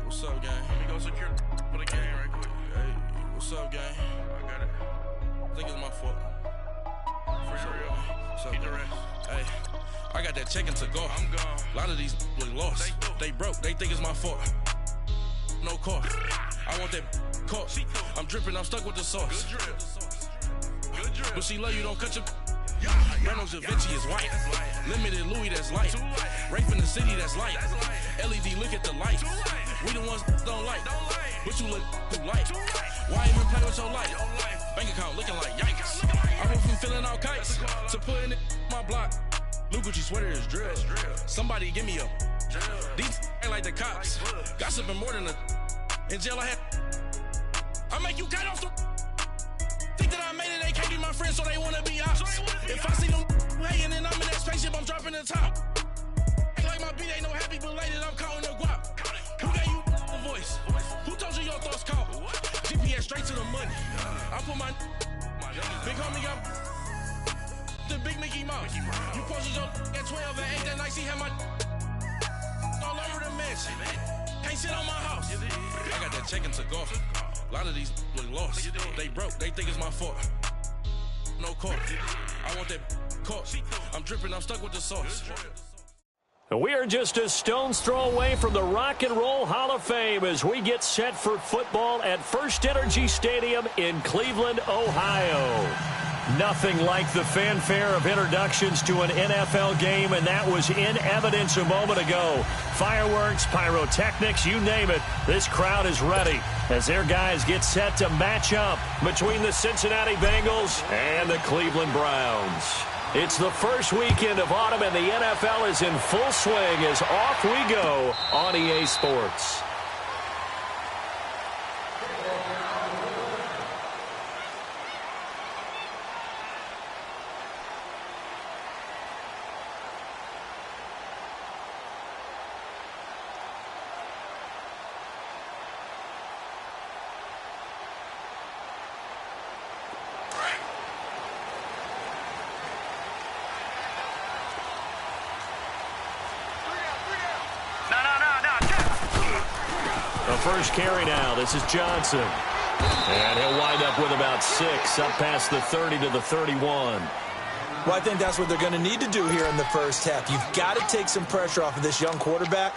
What's up, gang? Let me go secure for the game right quick. Hey, what's up, gang? I got it. I think it's my fault. For real. What's up, keep the rest. Hey, I got that check-in to go. I'm gone. A lot of these look lost. They broke. They think it's my fault. No car. I want that caught. I'm dripping. I'm stuck with the sauce. Good drip. Good drip. But she love you. Don't cut your... Reynolds Da Vinci is white. Limited Louis, that's light. Rape in the city, that's light. LED, look at the light. We the ones don't like. But you look too light. Why even play with your life? Bank account looking like yikes. I went from feeling all kites to putting it in my block. Blue Gucci sweater is drill. Somebody give me a. These ain't like the cops. Gossiping more than a. In jail I had. I make you cut off the. Think that I made it, they can't be my friends, so they wanna be ops. If I see them hating and I'm in that spaceship, I'm dropping the top. Ain't like my beat ain't no happy belated, I'm counting the guap. Who gave you the voice? Who told you your thoughts count? GPS straight to the money. I put my big homie got the big Mickey Mouse. You posted your at 12 and 8 that night, she had my all over the mansion. Can't sit on my house. I got that check-in to go. A lot of these look lost. They broke. They think it's my fault. No car. I want that caught. I'm dripping. I'm stuck with the sauce. We are just a stone's throw away from the Rock and Roll Hall of Fame as we get set for football at First Energy Stadium in Cleveland, Ohio. Nothing like the fanfare of introductions to an NFL game, and that was in evidence a moment ago. Fireworks, pyrotechnics, you name it. This crowd is ready as their guys get set to match up between the Cincinnati Bengals and the Cleveland Browns. It's the first weekend of autumn, and the NFL is in full swing as off we go on EA Sports. First carry now. This is Johnson. And he'll wind up with about 6, up past the 30 to the 31. Well, I think that's what they're going to need to do here in the first half. You've got to take some pressure off of this young quarterback,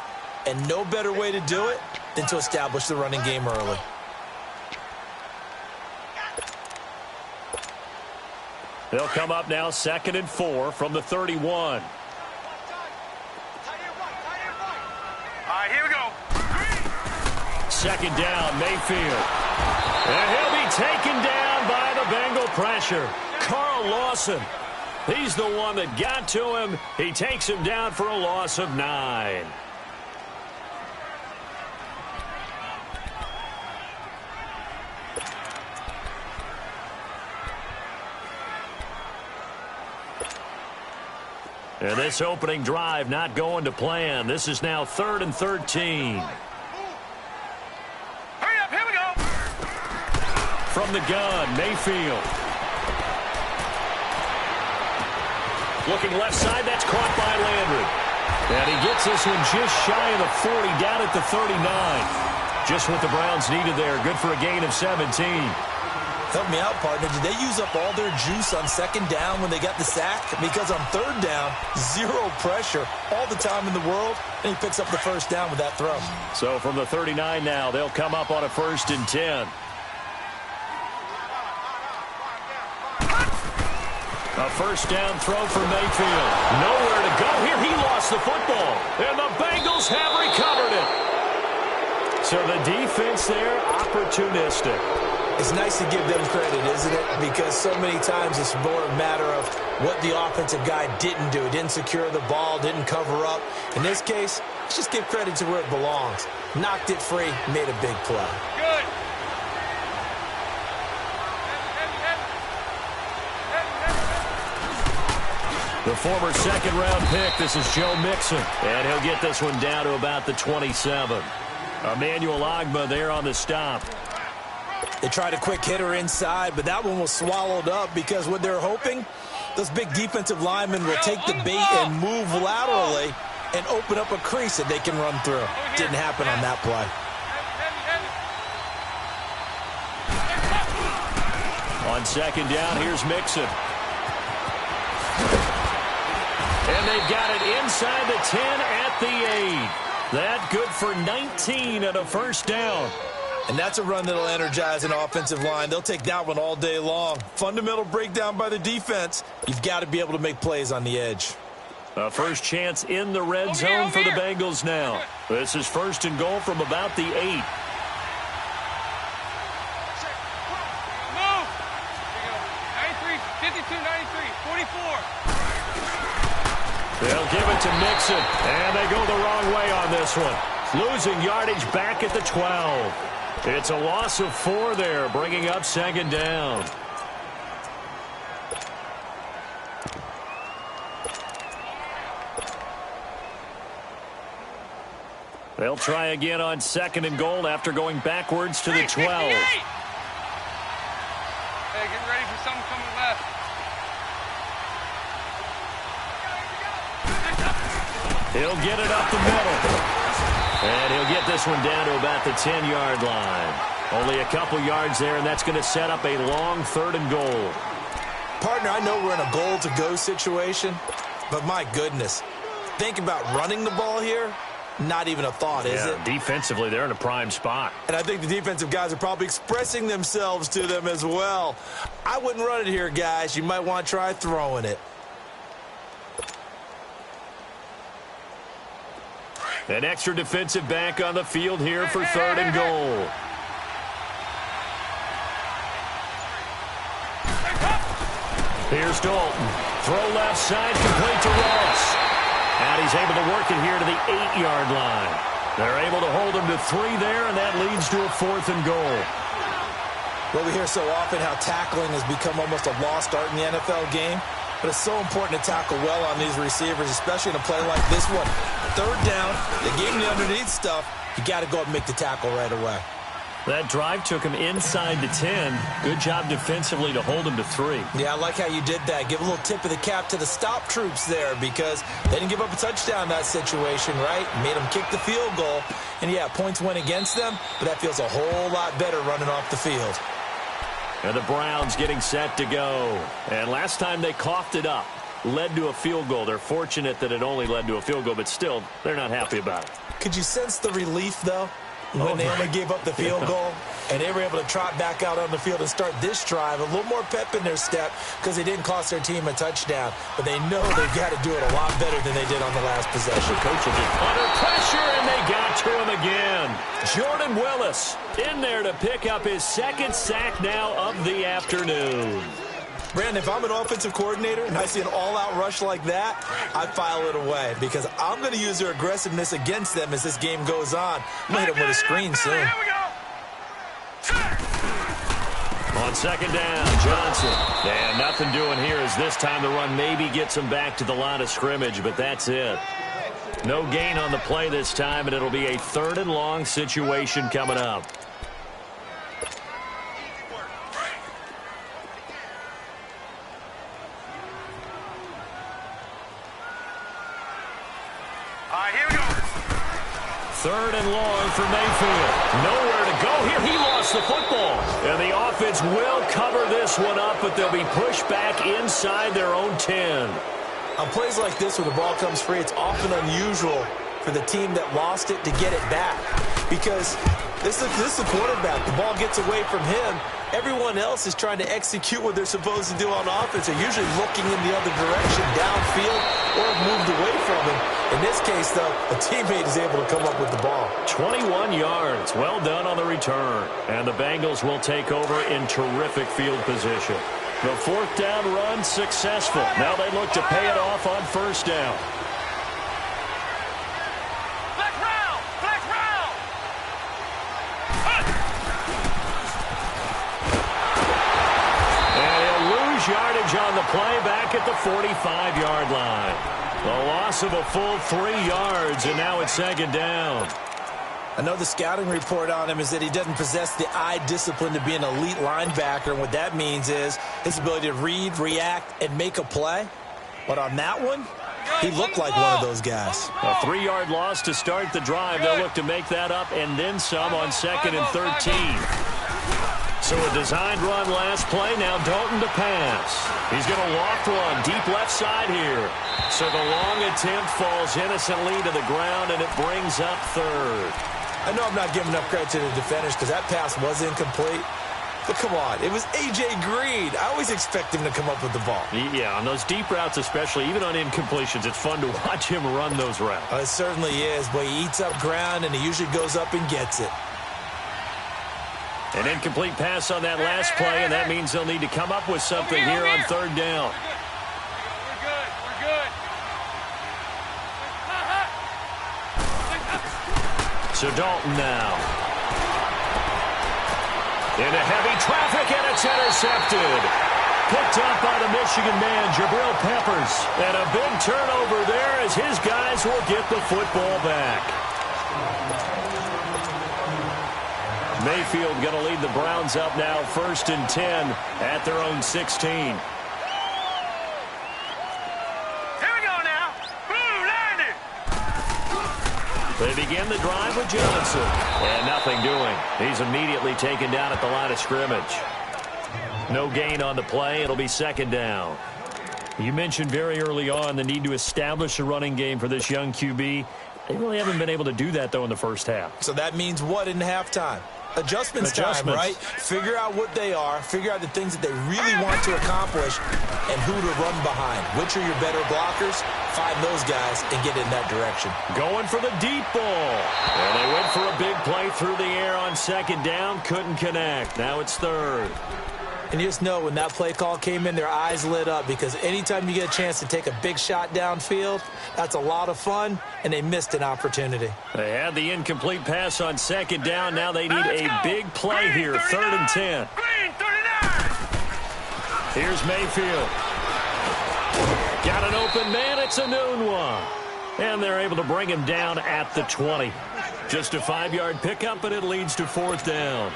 and no better way to do it than to establish the running game early. They'll come up now 2nd and 4 from the 31. All right, here we go. 2nd down, Mayfield. And he'll be taken down by the Bengal pressure. Carl Lawson. He's the one that got to him. He takes him down for a loss of 9. And this opening drive not going to plan. This is now 3rd and 13. From the gun, Mayfield. Looking left side, that's caught by Landry. And he gets this one just shy of the 40, down at the 39. Just what the Browns needed there. Good for a gain of 17. Help me out, partner. Did they use up all their juice on 2nd down when they got the sack? Because on 3rd down, 0 pressure, all the time in the world, and he picks up the 1st down with that throw. So from the 39 now, they'll come up on a 1st and 10. A 1st down throw for Mayfield. Nowhere to go here. He lost the football. And the Bengals have recovered it. So the defense there, opportunistic. It's nice to give them credit, isn't it? Because so many times it's more a matter of what the offensive guy didn't do. Didn't secure the ball, didn't cover up. In this case, let's just give credit to where it belongs. Knocked it free, made a big play. Good. The former second-round pick, this is Joe Mixon. And he'll get this one down to about the 27. Emmanuel Ogbah there on the stop. They tried a quick hitter inside, but that one was swallowed up because what they're hoping, those big defensive linemen will take the bait and move laterally and open up a crease that they can run through. Didn't happen on that play. On second down, here's Mixon. And they've got it inside the 10 at the 8. That good for 19 and a first down. And that's a run that'll energize an offensive line. They'll take that one all day long. Fundamental breakdown by the defense. You've got to be able to make plays on the edge. A first chance in the red zone for the Bengals now. This is first and goal from about the 8. Move. 93, 52, 93, 44. They'll give it to Mixon, and they go the wrong way on this one. Losing yardage back at the 12. It's a loss of 4 there, bringing up second down. They'll try again on second and goal after going backwards to the 12. Hey, get ready for something coming left. He'll get it up the middle. And he'll get this one down to about the 10-yard line. Only a couple yards there, and that's going to set up a long third and goal. Partner, I know we're in a goal-to-go situation, but my goodness, think about running the ball here. Not even a thought, is it? Defensively, they're in a prime spot. And I think the defensive guys are probably expressing themselves to them as well. I wouldn't run it here, guys. You might want to try throwing it. An extra defensive back on the field here for third and goal. Here's Dalton. Throw left side, complete to Ross. And he's able to work it here to the 8-yard line. They're able to hold him to 3 there, and that leads to a fourth and goal. Well, we hear so often how tackling has become almost a lost art in the NFL game. But it's so important to tackle well on these receivers, especially in a play like this one. Third down, they gave him the underneath stuff. You got to go up and make the tackle right away. That drive took him inside the 10. Good job defensively to hold him to 3. Yeah, I like how you did that. Give a little tip of the cap to the stop troops there because they didn't give up a touchdown in that situation, right? Made them kick the field goal. And, yeah, points went against them, but that feels a whole lot better running off the field. And the Browns getting set to go. And last time they coughed it up, led to a field goal. They're fortunate that it only led to a field goal, but still, they're not happy about it. Could you sense the relief, though, when they only gave up the field goal? And they were able to trot back out on the field and start this drive. A little more pep in their step because they didn't cost their team a touchdown. But they know they've got to do it a lot better than they did on the last possession. Coach will get under pressure, and they got to him again. Jordan Willis in there to pick up his second sack now of the afternoon. Brandon, if I'm an offensive coordinator and I see an all-out rush like that, I file it away because I'm going to use their aggressiveness against them as this game goes on. I'm going to hit them with a screen soon. Here we go. On second down, Johnson. And nothing doing here as this time the run maybe gets him back to the line of scrimmage, but that's it. No gain on the play this time, and it'll be a third and long situation coming up. Third and long for Mayfield. Nowhere to go here. He lost the football. And the offense will cover this one up, but they'll be pushed back inside their own 10. On plays like this where the ball comes free, it's often unusual for the team that lost it to get it back. Because this is the quarterback. The ball gets away from him. Everyone else is trying to execute what they're supposed to do on offense. They're usually looking in the other direction, downfield, or have moved away from him. In this case, though, a teammate is able to come up with the ball. 21 yards. Well done on the return. And the Bengals will take over in terrific field position. The fourth down run successful. Now they look to pay it off on first down. Yardage on the play back at the 45-yard line. A loss of a full 3 yards, and now it's second down. I know the scouting report on him is that he doesn't possess the eye discipline to be an elite linebacker. And what that means is his ability to read, react, and make a play. But on that one, he looked like one of those guys. A 3-yard loss to start the drive. They'll look to make that up and then some on 2nd and 13. So a designed run last play. Now Dalton to pass. He's going to loft one deep left side here. So the long attempt falls innocently to the ground, and it brings up third. I know I'm not giving enough credit to the defenders because that pass was incomplete. But come on, it was A.J. Green. I always expect him to come up with the ball. Yeah, on those deep routes especially, even on incompletions, it's fun to watch him run those routes. It certainly is, but he eats up ground, and he usually goes up and gets it. An incomplete pass on that last play, and that means they'll need to come up with something here on third down. We're good. We're good. So Dalton now. Into heavy traffic, and it's intercepted. Picked up by the Michigan man, Jabril Peppers. And a big turnover there as his guys will get the football back. Mayfield going to lead the Browns up now, 1st and 10 at their own 16. Here we go now. Boom, landed. They begin the drive with Johnson. And nothing doing. He's immediately taken down at the line of scrimmage. No gain on the play. It'll be second down. You mentioned very early on the need to establish a running game for this young QB. They really haven't been able to do that, though, in the first half. So that means what in halftime? Adjustments time, right? Figure out what they are, figure out the things that they really want to accomplish, and who to run behind. Which are your better blockers? Find those guys and get in that direction. Going for the deep ball. And they went for a big play through the air on second down. Couldn't connect. Now it's third. And you just know when that play call came in, their eyes lit up because anytime you get a chance to take a big shot downfield, that's a lot of fun, and they missed an opportunity. They had the incomplete pass on second down. Now they need a big play here, 3rd and 10. Here's Mayfield. Got an open man. It's a noon one. And they're able to bring him down at the 20. Just a 5-yard pickup, and it leads to 4th down.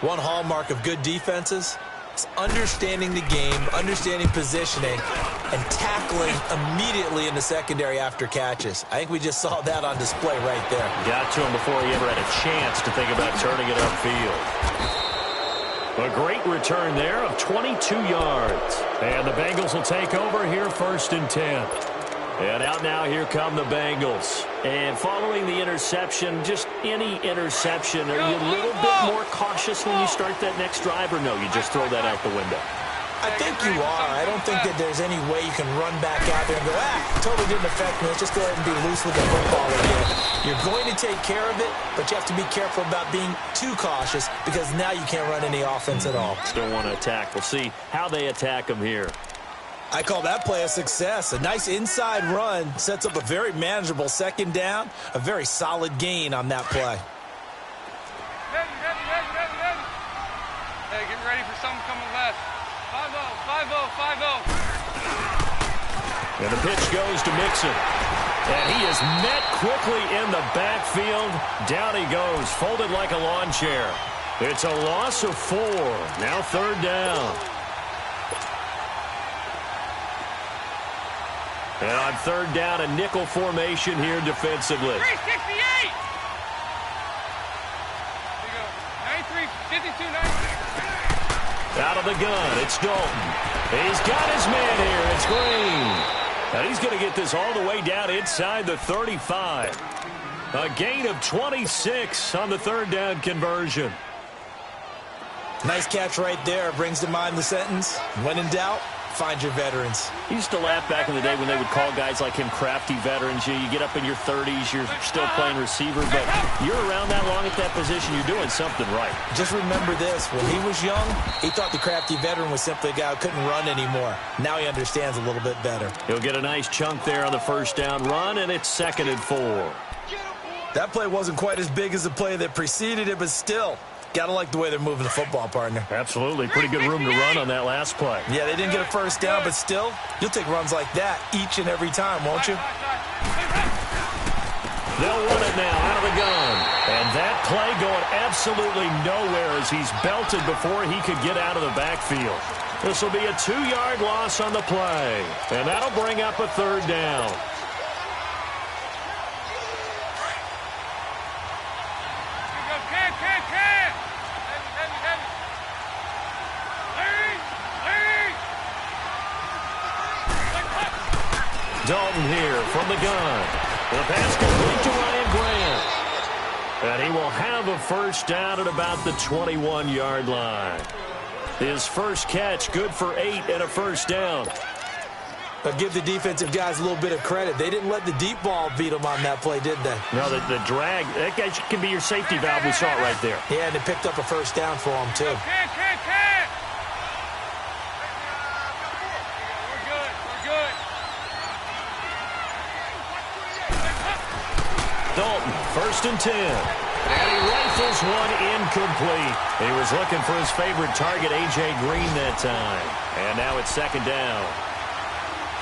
One hallmark of good defenses is understanding the game, understanding positioning, and tackling immediately in the secondary after catches. I think we just saw that on display right there. Got to him before he ever had a chance to think about turning it upfield. A great return there of 22 yards. And the Bengals will take over here, 1st and 10. And out now, here come the Bengals. And following the interception, just any interception, are you a little bit more cautious when you start that next drive, or no, you just throw that out the window? I think you are. I don't think that there's any way you can run back out there and go, totally didn't affect me. Let's just go ahead and be loose with the football again. You're going to take care of it, but you have to be careful about being too cautious because now you can't run any offense at all. Still want to attack. We'll see how they attack them here. I call that play a success. A nice inside run sets up a very manageable second down, a very solid gain on that play. Ready. Hey, get ready for something coming left. 5-0. And the pitch goes to Mixon. And he is met quickly in the backfield. Down he goes, folded like a lawn chair. It's a loss of 4. Now 3rd down. And on 3rd down, a nickel formation here defensively. 368. Here you go. 93, 52, 93. Out of the gun, it's Dalton. He's got his man here. It's Green. And he's going to get this all the way down inside the 35. A gain of 26 on the 3rd down conversion. Nice catch right there. Brings to mind the sentence, when in doubt, find your veterans. I used to laugh back in the day when they would call guys like him crafty veterans. You get up in your 30s, you're still playing receiver, but you're around that long at that position, you're doing something right. Just remember this. When he was young, he thought the crafty veteran was simply a guy who couldn't run anymore. Now he understands a little bit better. He'll get a nice chunk there on the 1st down run, and it's 2nd and 4. That play wasn't quite as big as the play that preceded it, but still, Gotta like the way they're moving the football, partner. Absolutely. Pretty good room to run on that last play. Yeah, they didn't get a first down, but still, you'll take runs like that each and every time, won't you? They'll run it now out of the gun. And that play going absolutely nowhere as he's belted before he could get out of the backfield. This will be a 2-yard loss on the play. And that'll bring up a 3rd down. Dalton here from the gun. The pass complete to Ryan Grant. And he will have a first down at about the 21-yard line. His first catch, good for 8 and a first down. But give the defensive guys a little bit of credit. They didn't let the deep ball beat them on that play, did they? No, the drag, that can be your safety valve. We saw it right there. Yeah, and they picked up a first down for him, too. Dalton, 1st and 10. And he rifles one incomplete. He was looking for his favorite target, A.J. Green, that time. And now it's 2nd down.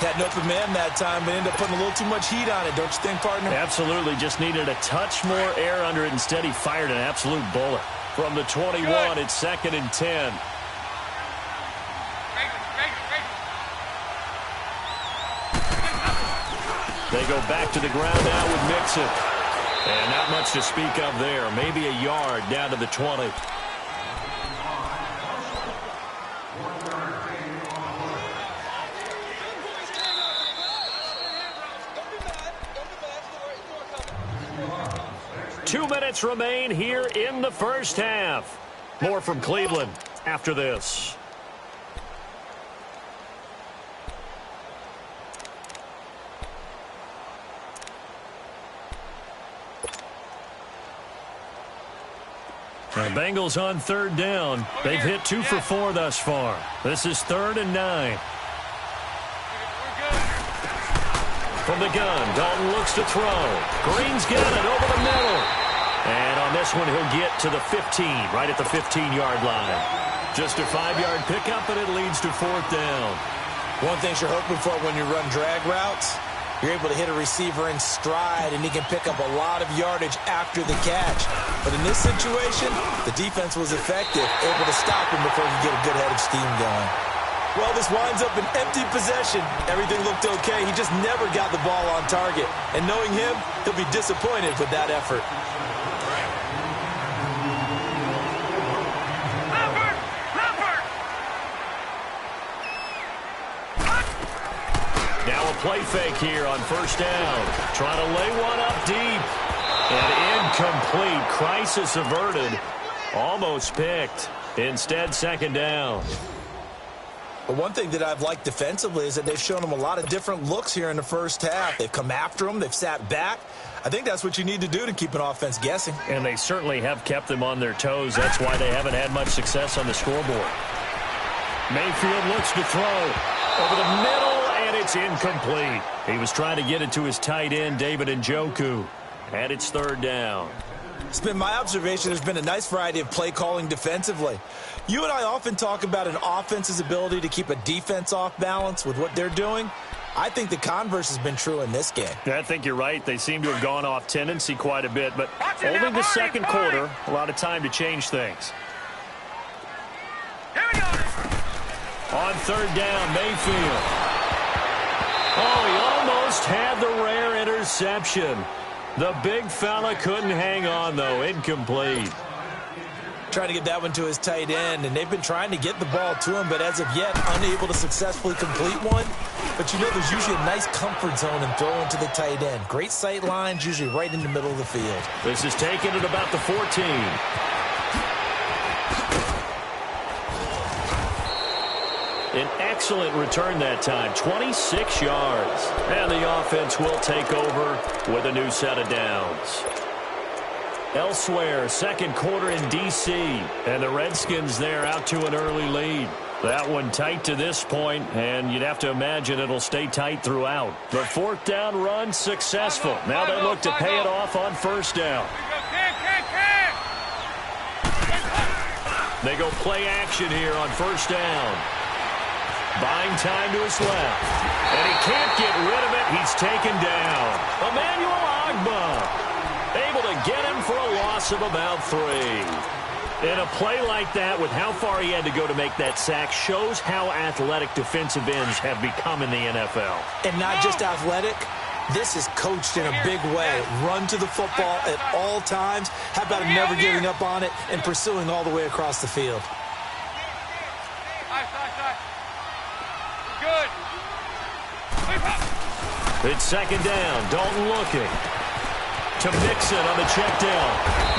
Had an open man that time, but ended up putting a little too much heat on it, don't you think, partner? Absolutely. Just needed a touch more air under it. Instead, he fired an absolute bullet. From the 21, it's 2nd and 10. They go back to the ground now with Mixon. And not much to speak of there. Maybe a yard down to the 20. Two minutes remain here in the first half. More from Cleveland after this. The Bengals on 3rd down. They've hit 2 for 4 thus far. This is 3rd and 9. From the gun, Dalton looks to throw. Green's got it over the middle. And on this one, he'll get to the 15, right at the 15-yard line. Just a 5-yard pickup, and it leads to 4th down. One thing you're hoping for when you run drag routes, you're able to hit a receiver in stride, and he can pick up a lot of yardage after the catch. But in this situation, the defense was effective, able to stop him before he could get a good head of steam going. Well, this winds up an empty possession. Everything looked okay. He just never got the ball on target. And knowing him, he'll be disappointed with that effort. Now a play fake here on 1st down. Trying to lay one up deep. And incomplete. Crisis averted. Almost picked. Instead, 2nd down. But one thing that I've liked defensively is that they've shown him a lot of different looks here in the first half. They've come after him. They've sat back. I think that's what you need to do to keep an offense guessing. And they certainly have kept them on their toes. That's why they haven't had much success on the scoreboard. Mayfield looks to throw over the middle, and it's incomplete. He was trying to get it to his tight end, David Njoku. And it's 3rd down. It's been my observation there's been a nice variety of play calling defensively. You and I often talk about an offense's ability to keep a defense off balance with what they're doing. I think the converse has been true in this game. I think you're right. They seem to have gone off tendency quite a bit, but only the second quarter, a lot of time to change things. On 3rd down, Mayfield. Oh, he almost had the rare interception. The big fella couldn't hang on, though. Incomplete. Trying to get that one to his tight end, and they've been trying to get the ball to him, but as of yet, unable to successfully complete one. But you know there's usually a nice comfort zone in throwing to the tight end. Great sight lines, usually right in the middle of the field. This is taken at about the 14. An excellent return that time, 26 yards. And the offense will take over with a new set of downs. Elsewhere, second quarter in D.C., and the Redskins there out to an early lead. That one tight to this point, and you'd have to imagine it'll stay tight throughout. The 4th down run successful. Now they look to pay it off on 1st down. They go play action here on first down. Buying time to his left. And he can't get rid of it. He's taken down. Emmanuel Ogbah able to get him for a loss of about 3. And a play like that, with how far he had to go to make that sack, shows how athletic defensive ends have become in the NFL. And not just athletic. This is coached in a big way. Run to the football at all times. How about him never giving up on it and pursuing all the way across the field? Good. It's second down. Dalton looking to Mixon on the check down.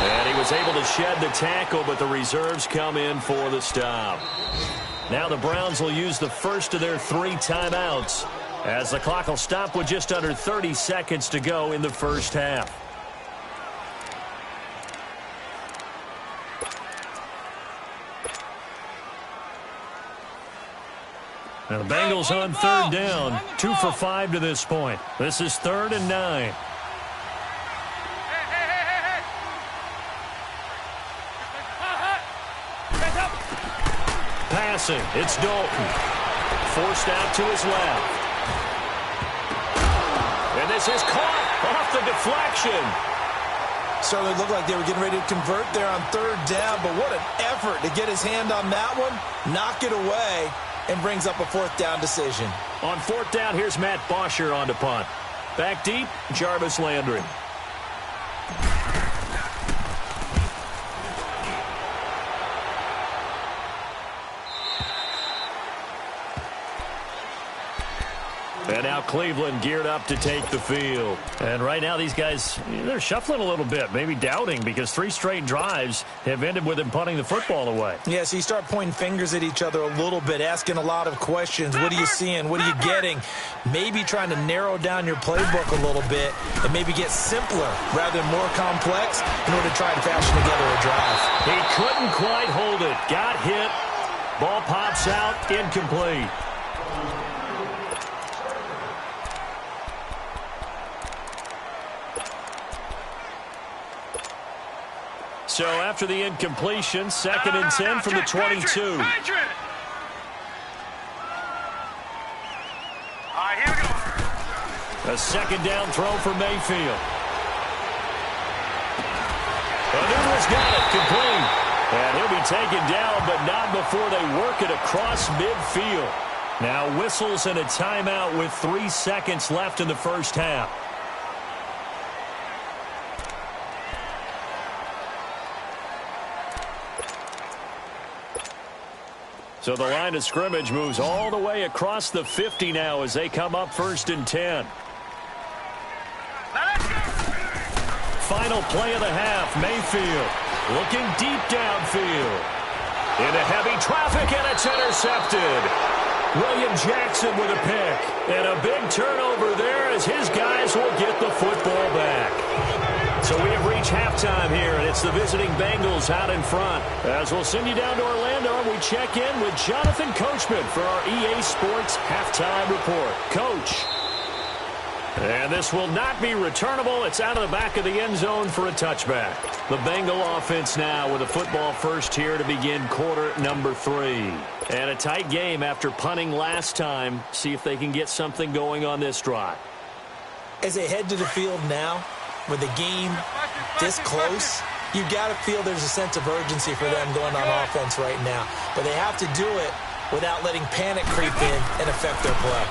And he was able to shed the tackle, but the reserves come in for the stop. Now the Browns will use the first of their 3 timeouts, as the clock will stop with just under 30 seconds to go in the first half. Now the Bengals on third down, 2 for 5 to this point. This is 3rd and 9. Passing, it's Dalton. Forced out to his left. And this is caught off the deflection. Certainly looked like they were getting ready to convert there on third down, but what an effort to get his hand on that one, knock it away, and brings up a 4th down decision. On 4th down, here's Matt Bosher on to punt. Back deep, Jarvis Landry. And now Cleveland geared up to take the field. And right now these guys, they're shuffling a little bit, maybe doubting, because 3 straight drives have ended with them punting the football away. Yeah, so you start pointing fingers at each other a little bit, asking a lot of questions. What are you seeing? What are you getting? Maybe trying to narrow down your playbook a little bit and maybe get simpler rather than more complex in order to try and fashion together a drive. He couldn't quite hold it. Got hit. Ball pops out. Incomplete. So after the incompletion, 2nd and 10 from the 22. All right, here we go. A 2nd down throw for Mayfield. Newell's got it, complete. And he'll be taken down, but not before they work it across midfield. Now whistles and a timeout with 3 seconds left in the first half. So the line of scrimmage moves all the way across the 50 now as they come up 1st and 10. Final play of the half, Mayfield looking deep downfield. Into heavy traffic, and it's intercepted. William Jackson with a pick. And a big turnover there as his guys will get the football back. So we have reached halftime here, and it's the visiting Bengals out in front. As we'll send you down to Orlando, and we check in with Jonathan Coachman for our EA Sports Halftime Report. Coach. And this will not be returnable. It's out of the back of the end zone for a touchback. The Bengal offense now with a football first here to begin quarter number 3. And a tight game after punting last time. See if they can get something going on this drive. As they head to the field now, with the game this close, you've got to feel there's a sense of urgency for them going on offense right now. But they have to do it without letting panic creep in and affect their play.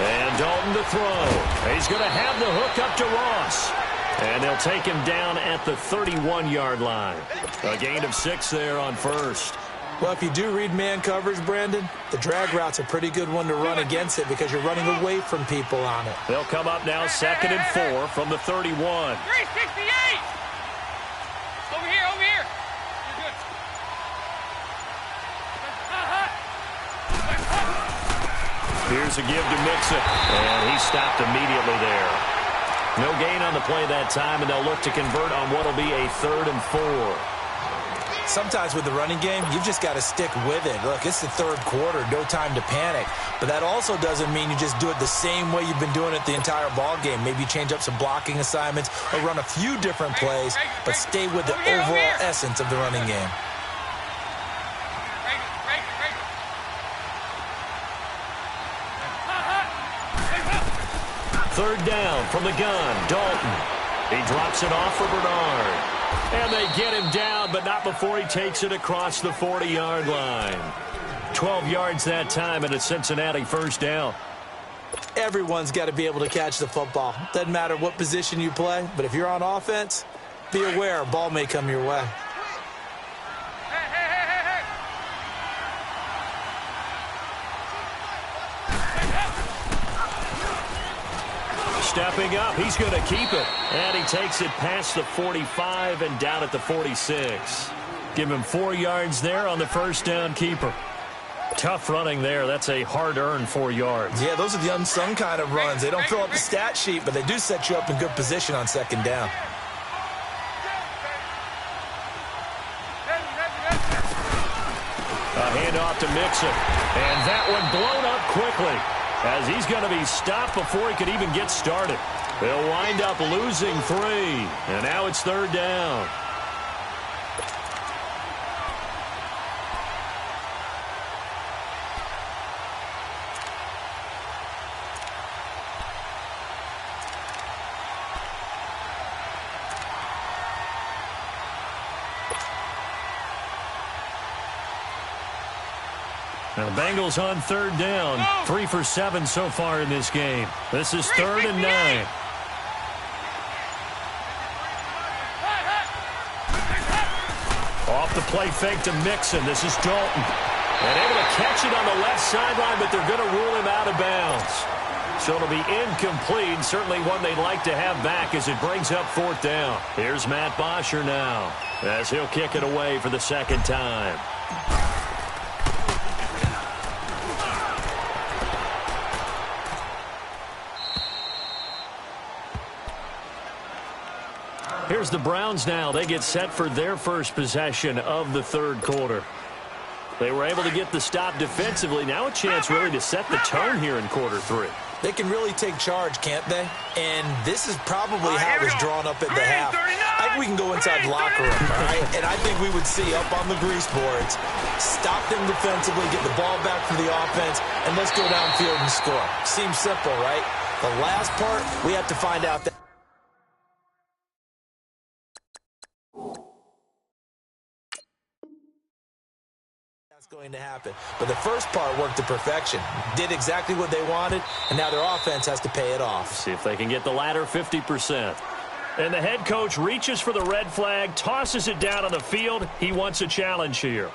And Dalton to throw. He's going to have the hook up to Ross. And they'll take him down at the 31-yard line. A gain of 6 there on first. Well, if you do read man coverage, Brandon, the drag route's a pretty good one to run against it because you're running away from people on it. They'll come up now 2nd and 4 from the 31. 368! Over here, over here. You're good. Here's a give to Mixon. And he stopped immediately there. No gain on the play that time, and they'll look to convert on what will be a 3rd and 4. Sometimes with the running game, you've just got to stick with it. Look, it's the 3rd quarter, no time to panic. But that also doesn't mean you just do it the same way you've been doing it the entire ball game. Maybe change up some blocking assignments or run a few different plays, but stay with the overall essence of the running game. Third down from the gun. Dalton. He drops it off for Bernard. And they get him down, but not before he takes it across the 40-yard line. 12 yards that time, and a Cincinnati first down. Everyone's got to be able to catch the football. Doesn't matter what position you play, but if you're on offense, be aware a ball may come your way. Stepping up, he's going to keep it. And he takes it past the 45 and down at the 46. Give him 4 yards there on the first down keeper. Tough running there. That's a hard-earned 4 yards. Yeah, those are the unsung kind of runs. They don't fill up the stat sheet, but they do set you up in good position on second down. A handoff to Mixon. And that one blown up quickly, as he's going to be stopped before he could even get started. They'll wind up losing 3, and now it's third down. Now, the Bengals on third down. 3 for 7 so far in this game. This is 3rd and 9. Off the play fake to Mixon. This is Dalton. And able to catch it on the left sideline, but they're going to rule him out of bounds. So it'll be incomplete. Certainly one they'd like to have back as it brings up 4th down. Here's Matt Bosher now, as he'll kick it away for the second time. Here's the Browns now. They get set for their first possession of the third quarter. They were able to get the stop defensively. Now a chance really to set the tone here in quarter 3. They can really take charge, can't they? And this is probably how it was drawn up at the half. I think we can go inside the locker room, all right? And I think we would see up on the grease boards, stop them defensively, get the ball back for the offense, and let's go downfield and score. Seems simple, right? The last part, we have to find out that going to happen. But the first part worked to perfection. Did exactly what they wanted, and now their offense has to pay it off. See if they can get the latter 50%. And the head coach reaches for the red flag, tosses it down on the field. He wants a challenge here.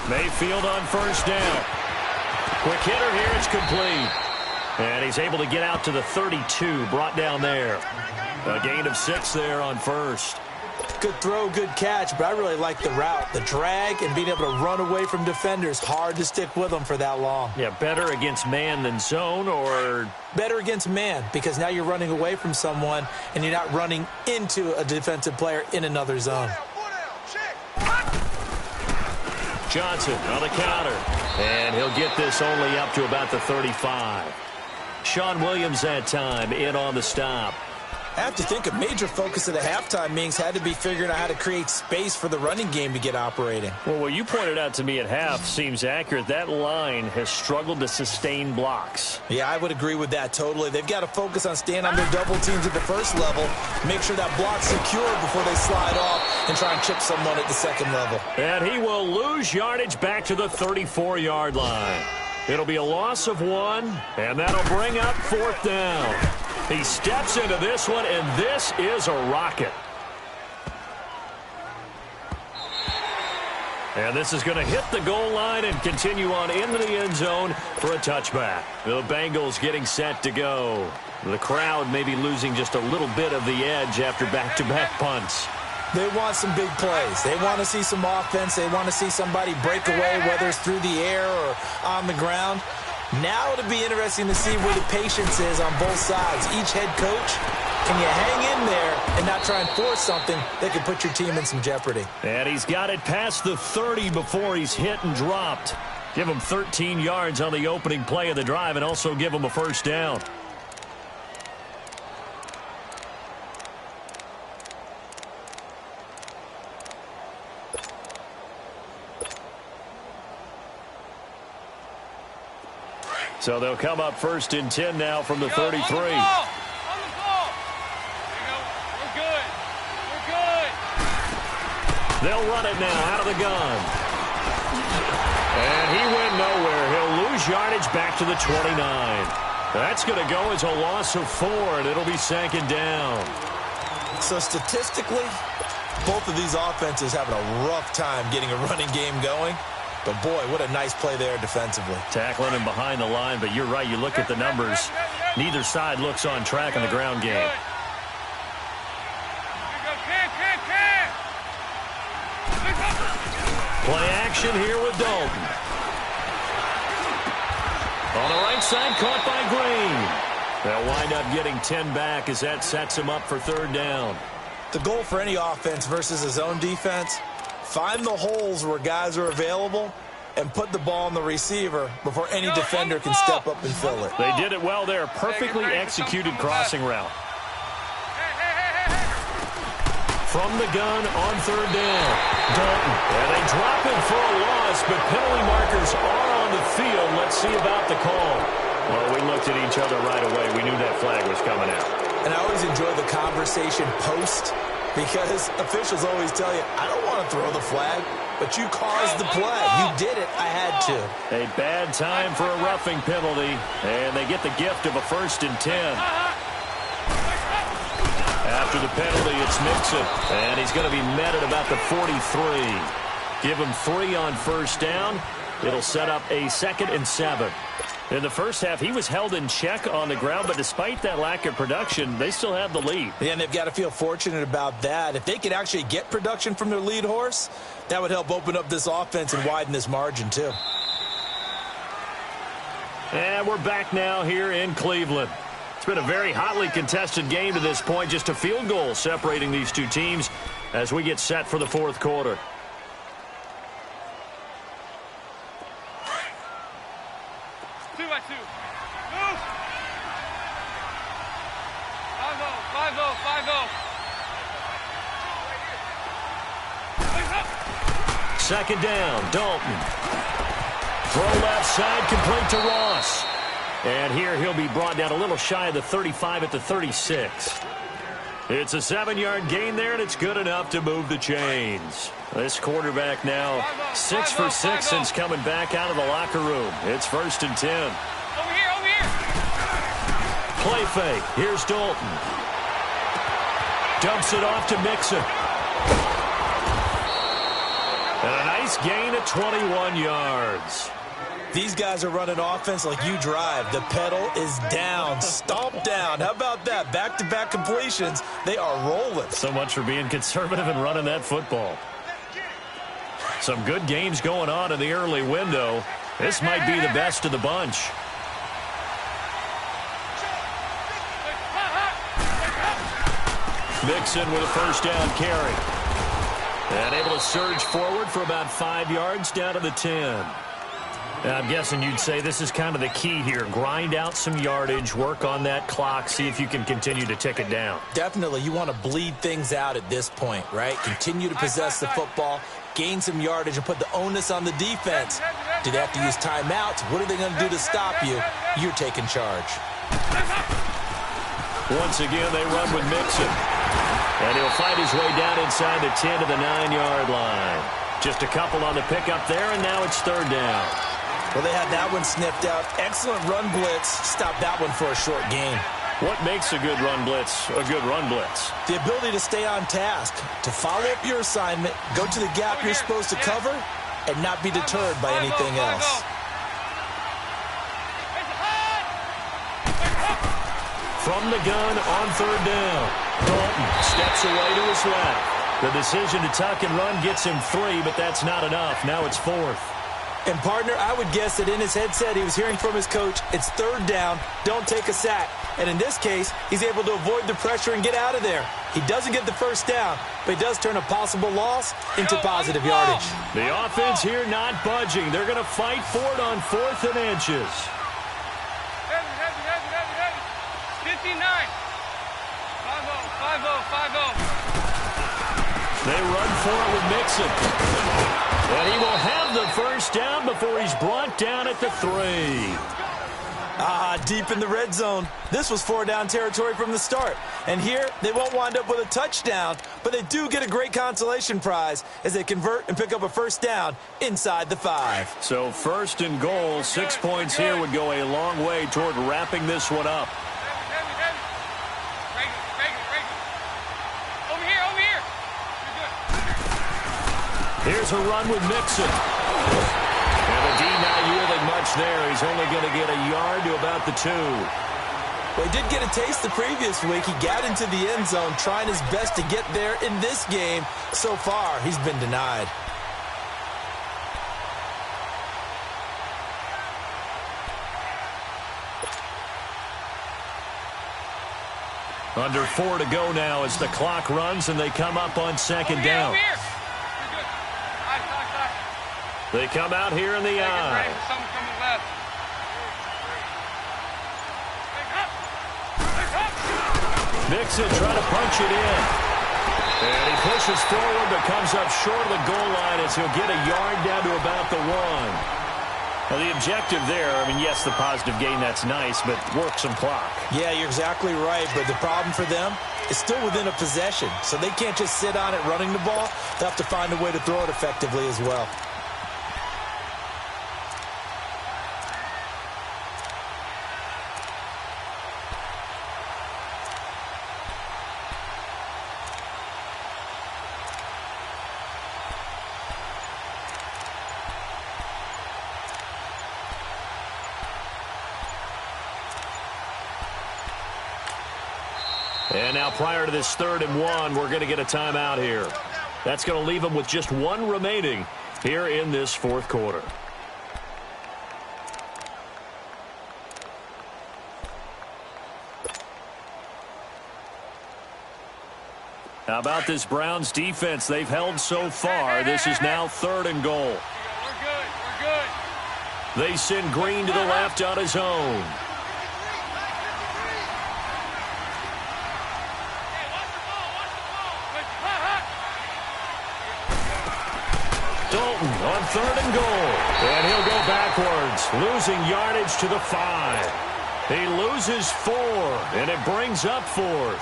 Mayfield on first down. Quick hitter here, it's complete. And he's able to get out to the 32, brought down there. A gain of 6 there on first. Good throw, good catch, but I really like the route. The drag and being able to run away from defenders. Hard to stick with them for that long. Yeah, better against man than zone, or? Better against man, because now you're running away from someone and you're not running into a defensive player in another zone. Johnson on the counter, and he'll get this only up to about the 35. Sean Williams that time in on the stop. I have to think a major focus of the halftime meetings had to be figuring out how to create space for the running game to get operating. Well, what you pointed out to me at half seems accurate. That line has struggled to sustain blocks. Yeah, I would agree with that totally. They've got to focus on staying on their double teams at the first level, make sure that block's secure before they slide off and try and chip someone at the second level. And he will lose yardage back to the 34-yard line. It'll be a loss of 1, and that'll bring up 4th down. He steps into this one, and this is a rocket. And this is going to hit the goal line and continue on into the end zone for a touchback. The Bengals getting set to go. The crowd maybe losing just a little bit of the edge after back-to-back punts. They want some big plays. They want to see some offense. They want to see somebody break away, whether it's through the air or on the ground. Now it'll be interesting to see where the patience is on both sides. Each head coach Can you hang in there and not try and force something that could put your team in some jeopardy? And he's got it past the 30 before he's hit and dropped. Give him 13 yards on the opening play of the drive and also give him a first down. So they'll come up 1st and 10 now from the 33. On the ball. We're good. We're good. They'll run it now out of the gun. And he went nowhere. He'll lose yardage back to the 29. That's going to go as a loss of 4, and it'll be 2nd down. So statistically, both of these offenses having a rough time getting a running game going. But, boy, what a nice play there defensively. Tackling him behind the line, but you're right. You look at the numbers. Neither side looks on track in the ground game. Play action here with Dalton. On the right side, caught by Green. They'll wind up getting 10 back as that sets him up for 3rd down. The goal for any offense versus his own defense, find the holes where guys are available and put the ball on the receiver before any defender can step up and fill it. They did it well there. Perfectly executed crossing route. From the gun on 3rd down. Dalton. And they drop him for a loss, but penalty markers are on the field. Let's see about the call. Well, we looked at each other right away. We knew that flag was coming out. And I always enjoy the conversation post because officials always tell you, I don't want to throw the flag, but you caused the play. You did it. I had to. A bad time for a roughing penalty, and they get the gift of a 1st and 10. After the penalty, it's Mixon, and he's going to be met at about the 43. Give him 3 on 1st down. It'll set up a 2nd and 7. In the first half, he was held in check on the ground, but despite that lack of production, they still have the lead. Yeah, and they've got to feel fortunate about that. If they could actually get production from their lead horse, that would help open up this offense and widen this margin, too. And we're back now here in Cleveland. It's been a very hotly contested game to this point. Just a field goal separating these two teams as we get set for the 4th quarter. Second down, Dalton. Throw left side, complete to Ross. And here he'll be brought down a little shy of the 35 at the 36. It's a 7-yard gain there, and it's good enough to move the chains. This quarterback now 6 for 6 since coming back out of the locker room. It's 1st and 10. Over here. Play fake. Here's Dalton. Dumps it off to Mixon. And a nice gain at 21 yards. These guys are running offense like you drive. The pedal is down, stomp down. How about that? Back-to-back completions. They are rolling. So much for being conservative and running that football. Some good games going on in the early window. This might be the best of the bunch. Mixon with a 1st down carry. And able to surge forward for about 5 yards down to the 10. I'm guessing you'd say this is kind of the key here. Grind out some yardage, work on that clock, see if you can continue to tick it down. Definitely. You want to bleed things out at this point, right? Continue to possess the football, gain some yardage, and put the onus on the defense. Do they have to use timeouts? What are they going to do to stop you? You're taking charge. Once again, they run with Mixon. And he'll fight his way down inside the 10 to the 9-yard line. Just a couple on the pickup there, and now it's 3rd down. Well, they had that one sniffed out. Excellent run blitz. Stop that one for a short gain. What makes a good run blitz a good run blitz? The ability to stay on task, to follow up your assignment, go to the gap you're supposed to cover, and not be deterred by anything else. From the gun on 3rd down. Dalton steps away to his left. The decision to tuck and run gets him 3, but that's not enough. Now it's 4th. And, partner, I would guess that in his headset he was hearing from his coach, it's third down, don't take a sack. And in this case, he's able to avoid the pressure and get out of there. He doesn't get the first down, but he does turn a possible loss into positive yardage. The offense here not budging. They're going to fight for it on 4th and inches. 59. 5-0. They run for it with Mixon. And he will have the first down before he's brought down at the 3. Deep in the red zone. This was 4-down territory from the start. And here, they won't wind up with a touchdown, but they do get a great consolation prize as they convert and pick up a first down inside the 5. So 1st and goal, 6 points here would go a long way toward wrapping this one up. Over here. Here's a run with Mixon. And the D not yielding much there. He's only going to get a yard to about the 2. Well, he did get a taste the previous week. He got into the end zone trying his best to get there in this game. So far, he's been denied. Under 4 to go now as the clock runs and they come up on 2nd down. They come out here in the eye. Mixon trying to punch it in. And he pushes forward but comes up short of the goal line as he'll get a yard down to about the 1. Now, the objective there, I mean, yes, the positive gain, that's nice, but work some clock. Yeah, you're exactly right, but the problem for them is still within a possession, so they can't just sit on it running the ball. They'll have to find a way to throw it effectively as well. And now prior to this 3rd and 1, we're going to get a timeout here. That's going to leave them with just 1 remaining here in this 4th quarter. How about this Browns defense? They've held so far. This is now 3rd and goal. We're good. They send Green to the left on his own. Dalton on 3rd and goal. And he'll go backwards, losing yardage to the 5. He loses 4, and it brings up 4th.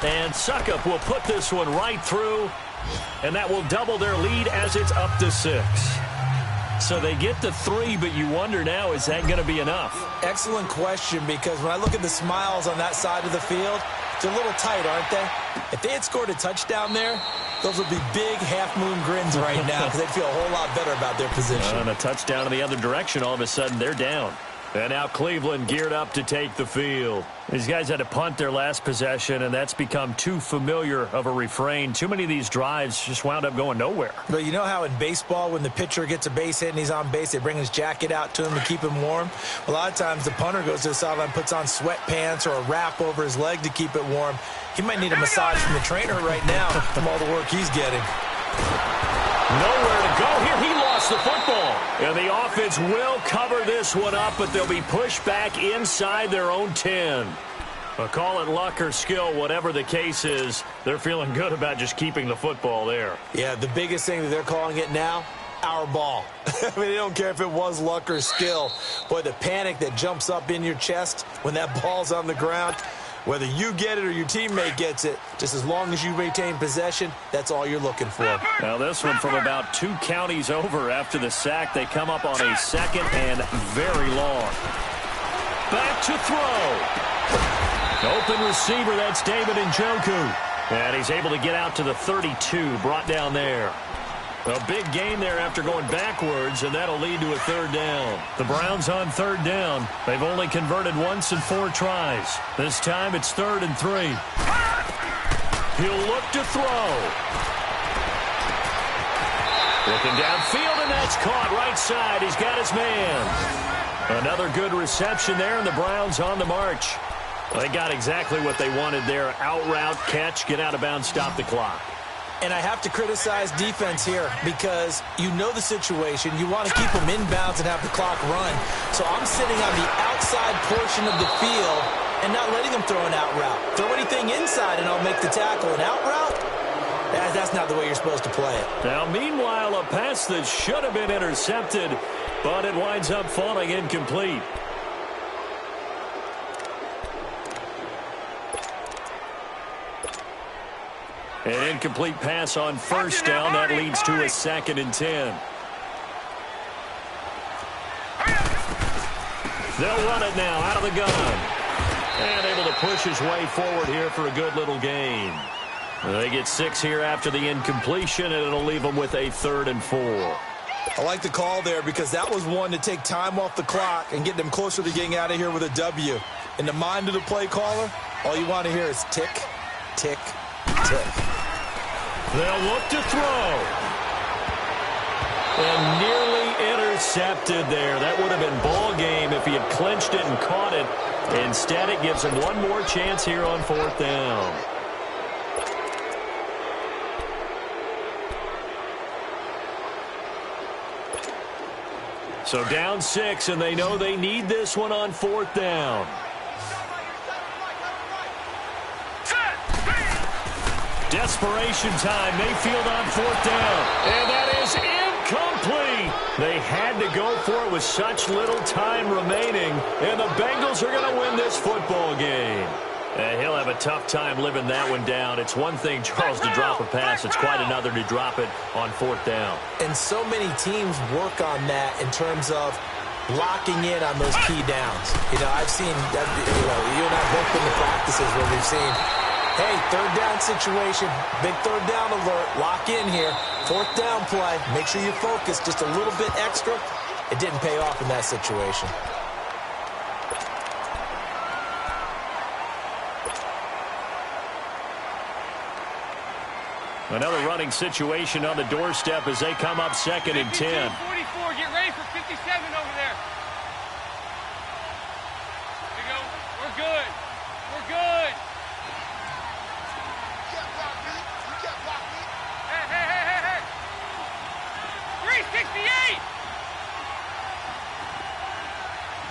And Suckup will put this one right through, and that will double their lead as it's up to 6. So they get to 3, but you wonder now, is that going to be enough? Excellent question, because when I look at the smiles on that side of the field, they're a little tight, aren't they? If they had scored a touchdown there, those would be big half-moon grins right now because they'd feel a whole lot better about their position. And a touchdown in the other direction, all of a sudden they're down. And now Cleveland geared up to take the field. These guys had to punt their last possession, and that's become too familiar of a refrain. Too many of these drives just wound up going nowhere. But you know how in baseball, when the pitcher gets a base hit and he's on base, they bring his jacket out to him to keep him warm? A lot of times the punter goes to the sideline, puts on sweatpants or a wrap over his leg to keep it warm. He might need a massage from the trainer right now from all the work he's getting. Nowhere to go here. He lost the football. And the offense will cover this one up, but they'll be pushed back inside their own 10. But call it luck or skill, whatever the case is, they're feeling good about just keeping the football there. Yeah, the biggest thing that they're calling it now, our ball. I mean, they don't care if it was luck or skill. Boy, the panic that jumps up in your chest when that ball's on the ground, whether you get it or your teammate gets it, just as long as you retain possession, that's all you're looking for. Now this one from about 2 counties over after the sack. They come up on a 2nd and very long. Back to throw. Open receiver, that's David Njoku. And he's able to get out to the 32, brought down there. A big gain there after going backwards, and that'll lead to a 3rd down. The Browns on 3rd down. They've only converted once in 4 tries. This time it's 3rd and 3. He'll look to throw. Looking downfield, and that's caught right side. He's got his man. Another good reception there, and the Browns on the march. Well, they got exactly what they wanted there. Out route, catch, get out of bounds, stop the clock. And I have to criticize defense here because you know the situation. You want to keep them inbounds and have the clock run. So I'm sitting on the outside portion of the field and not letting them throw an out route. Throw anything inside and I'll make the tackle. An out route? That's not the way you're supposed to play it. Now, meanwhile, a pass that should have been intercepted, but it winds up falling incomplete. An incomplete pass on first down. That leads to a 2nd and 10. They'll run it now out of the gun. And able to push his way forward here for a good little gain. They get 6 here after the incompletion, and it'll leave them with a 3rd and 4. I like the call there because that was one to take time off the clock and get them closer to getting out of here with a W. In the mind of the play caller, all you want to hear is tick, tick, tick. They'll look to throw. And nearly intercepted there. That would have been ball game if he had clinched it and caught it. Instead, it gives him one more chance here on 4th down. So down 6, and they know they need this one on 4th down. Desperation time. Mayfield on 4th down. And that is incomplete. They had to go for it with such little time remaining. And the Bengals are going to win this football game. And he'll have a tough time living that one down. It's one thing, Charles, to drop a pass. It's quite another to drop it on 4th down. And so many teams work on that in terms of locking in on those key downs. You know, I've seen, you and I both been to practices where we've seen, hey, 3rd down situation, big 3rd down alert, lock in here, 4th down play, make sure you focus just a little bit extra. It didn't pay off in that situation. Another running situation on the doorstep as they come up 2nd and 10. 44, get ready for 57 over there. There you go. We're good. We're good. Hey. 368.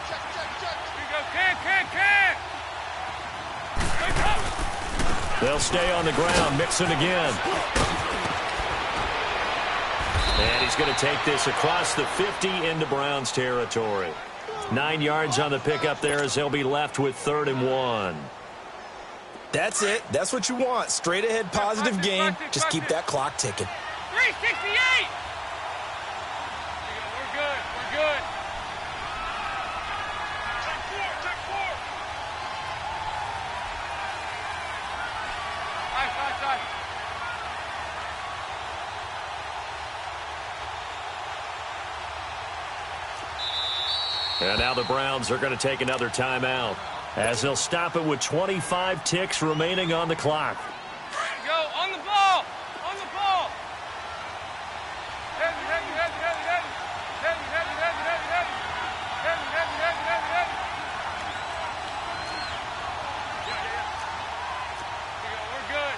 Here you go. Can. They'll stay on the ground. Mixon again. And he's going to take this across the 50 into Browns territory. 9 yards on the pickup there as they'll be left with 3rd and 1. That's it. That's what you want. Straight ahead positive gain. Just keep that clock ticking. 368. We're good. Check 4. Side. And now the Browns are going to take another timeout as they'll stop it with 25 ticks remaining on the clock. Go on the ball. Heavy.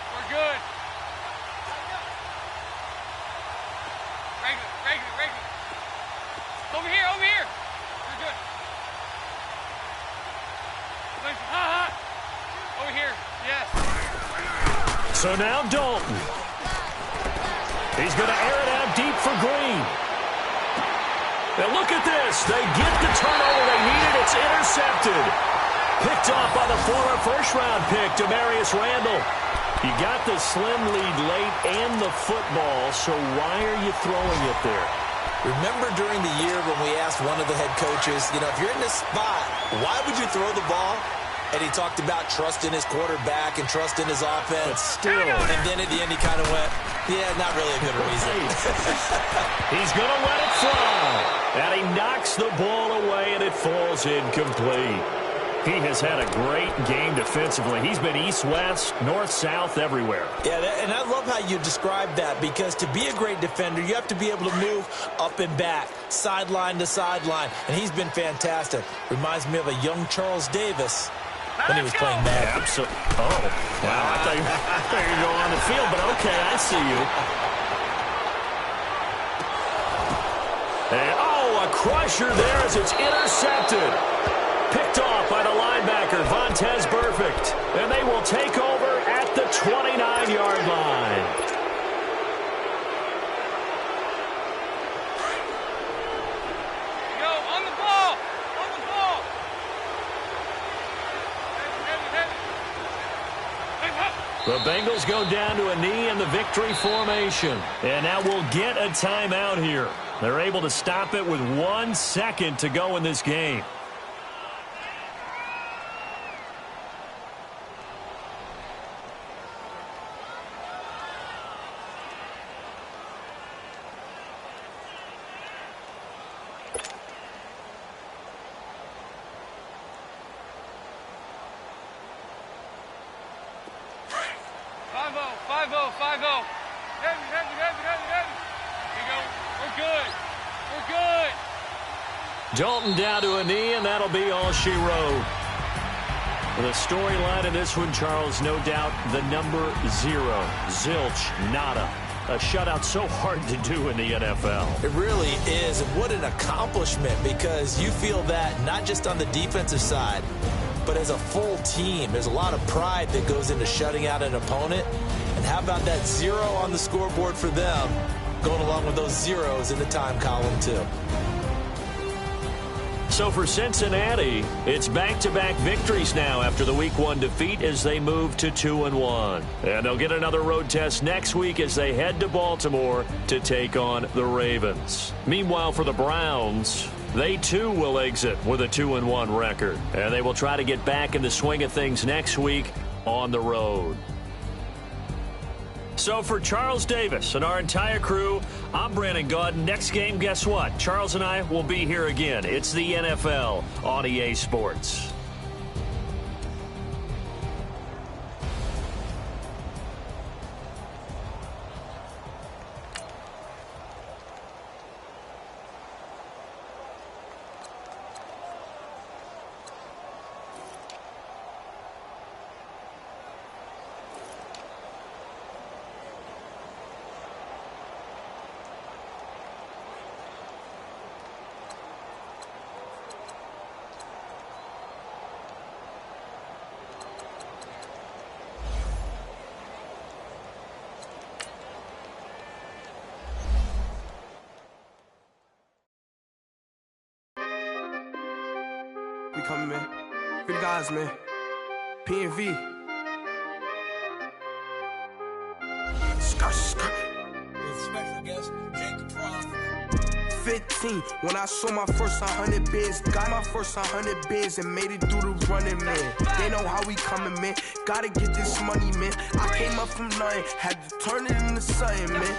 We're good. Regular. Over here. We're good. Over here. Yes. So now Dalton. He's going to air it out deep for Green. Now look at this. They get the turnover they needed. It's intercepted. Picked off by the former first-round pick, Demarius Randall. You got the slim lead late and the football, so why are you throwing it there? Remember during the year when we asked one of the head coaches, if you're in this spot, why would you throw the ball? And he talked about trusting his quarterback and trusting his offense. But still. And then at the end he kind of went, yeah, not really a good reason. He's going to let it fly. And he knocks the ball away, and it falls incomplete. He has had a great game defensively. He's been east-west, north-south, everywhere. Yeah, and I love how you describe that, because to be a great defender, you have to be able to move up and back, sideline to sideline, and he's been fantastic. Reminds me of a young Charles Davis when he was playing Madden. Absolutely. Oh, wow. I thought you were going to go on the field, but okay, I see you. And, oh, a crusher there as it's intercepted. Picked off by the linebacker, Vontaze Burfict. And they will take over at the 29-yard line. Go, on the ball! On the ball! The Bengals go down to a knee in the victory formation. And now we'll get a timeout here. They're able to stop it with 1 second to go in this game. Dalton down to a knee, and that'll be all she wrote. The storyline in this one, Charles, no doubt the number 0. Zilch, nada. A shutout so hard to do in the NFL. It really is, and what an accomplishment, because you feel that not just on the defensive side, but as a full team. There's a lot of pride that goes into shutting out an opponent. And how about that 0 on the scoreboard for them, going along with those zeros in the time column, too. So for Cincinnati, it's back-to-back victories now after the Week 1 defeat as they move to 2-1. And they'll get another road test next week as they head to Baltimore to take on the Ravens. Meanwhile, for the Browns, they too will exit with a 2-1 record. And they will try to get back in the swing of things next week on the road. So for Charles Davis and our entire crew, I'm Brandon Gaudin. Next game, guess what? Charles and I will be here again. It's the NFL on EA Sports. We coming, man. Free the guys, man. P&V. Skirt. Special guest, Jacob Frost. 15, when I saw my first 100 bids, got my first 100 bids and made it through the running, man. They know how we coming, man. Gotta get this money, man. I came up from nothing, had to turn it into something, man.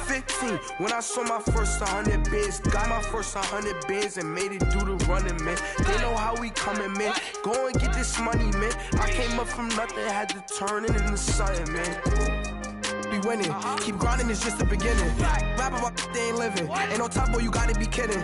15, when I saw my first 100 bids, got my first 100 bids and made it through the running, man. They know how we coming, man. Go and get this money, man. I came up from nothing, had to turn it into something, man. Be winning, keep grinding, it's just the beginning. Rap about they ain't living. Ain't no top boy, you gotta be kidding.